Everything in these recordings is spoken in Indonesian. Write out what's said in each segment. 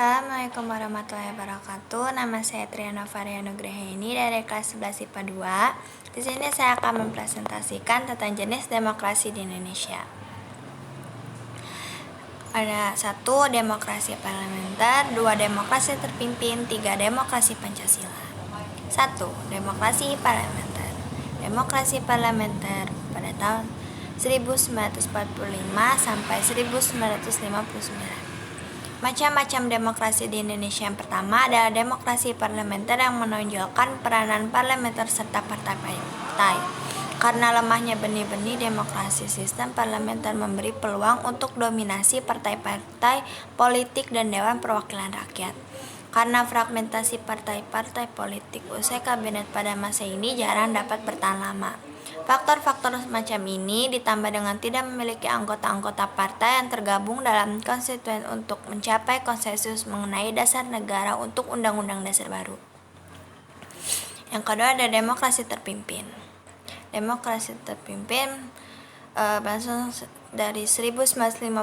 Assalamualaikum warahmatullahi wabarakatuh. Nama saya Triana Variana Graheni dari kelas 11 IPA 2. Di sini saya akan mempresentasikan tentang jenis demokrasi di Indonesia. Ada 1. Demokrasi parlementer, 2. Demokrasi terpimpin, 3. Demokrasi Pancasila. 1. Demokrasi parlementer. Demokrasi parlementer pada tahun 1945 sampai 1959. Macam-macam demokrasi di Indonesia. Yang pertama adalah demokrasi parlementer yang menonjolkan peranan parlementer serta partai-partai. Karena lemahnya benih-benih demokrasi, sistem parlementer memberi peluang untuk dominasi partai-partai politik dan Dewan Perwakilan Rakyat. Karena fragmentasi partai-partai politik, usai kabinet pada masa ini jarang dapat bertahan lama. Faktor-faktor semacam ini ditambah dengan tidak memiliki anggota-anggota partai yang tergabung dalam konstituen untuk mencapai konsensus mengenai dasar negara untuk undang-undang dasar baru. Yang kedua ada demokrasi terpimpin. Demokrasi terpimpin berlangsung dari 1959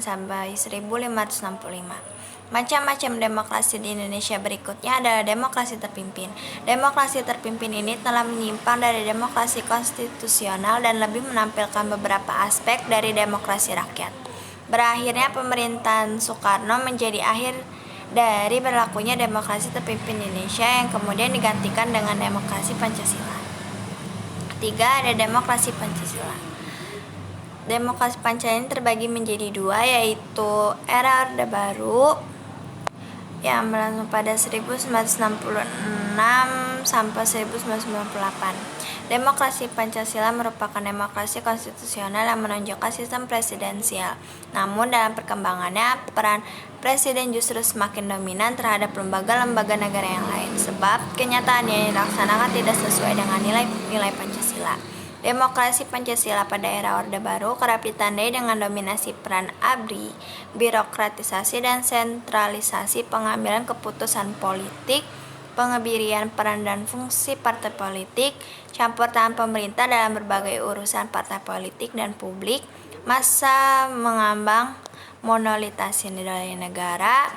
sampai 1565. Macam-macam demokrasi di Indonesia berikutnya adalah demokrasi terpimpin. Demokrasi terpimpin ini telah menyimpang dari demokrasi konstitusional dan lebih menampilkan beberapa aspek dari demokrasi rakyat. Berakhirnya pemerintahan Soekarno menjadi akhir dari berlakunya demokrasi terpimpin di Indonesia yang kemudian digantikan dengan demokrasi Pancasila. 3. Ada demokrasi Pancasila. Demokrasi Pancasila ini terbagi menjadi 2, yaitu era Orde Baru yang berlangsung pada 1966 sampai 1998. Demokrasi Pancasila merupakan demokrasi konstitusional yang menonjolkan sistem presidensial. Namun dalam perkembangannya, peran presiden justru semakin dominan terhadap lembaga-lembaga negara yang lain, sebab kenyataan yang dilaksanakan tidak sesuai dengan nilai-nilai Pancasila. Demokrasi Pancasila pada era Orde Baru kerap ditandai dengan dominasi peran ABRI, birokratisasi dan sentralisasi pengambilan keputusan politik, pengebirian peran dan fungsi partai politik, campur tangan pemerintah dalam berbagai urusan partai politik dan publik, masa mengambang monolitas nilai negara,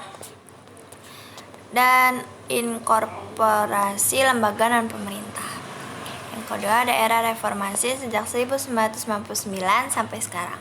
dan inkorporasi lembaga dan pemerintah. Kedua ada era reformasi sejak 1999 sampai sekarang.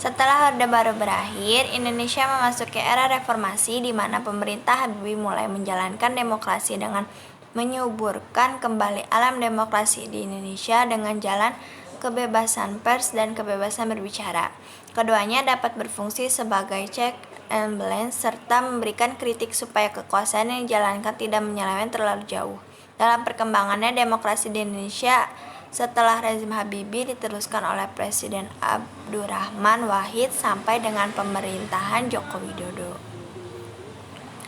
Setelah Orde Baru berakhir, Indonesia memasuki era reformasi di mana pemerintah Habibie mulai menjalankan demokrasi dengan menyuburkan kembali alam demokrasi di Indonesia dengan jalan kebebasan pers dan kebebasan berbicara. Keduanya dapat berfungsi sebagai check and balance serta memberikan kritik supaya kekuasaan yang dijalankan tidak menyeleweng terlalu jauh. Dalam perkembangannya demokrasi di Indonesia setelah rezim Habibie diteruskan oleh Presiden Abdurrahman Wahid sampai dengan pemerintahan Joko Widodo.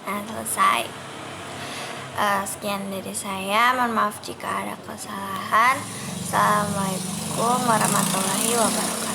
Nah, selesai. Sekian dari saya. Mohon maaf jika ada kesalahan. Assalamualaikum warahmatullahi wabarakatuh.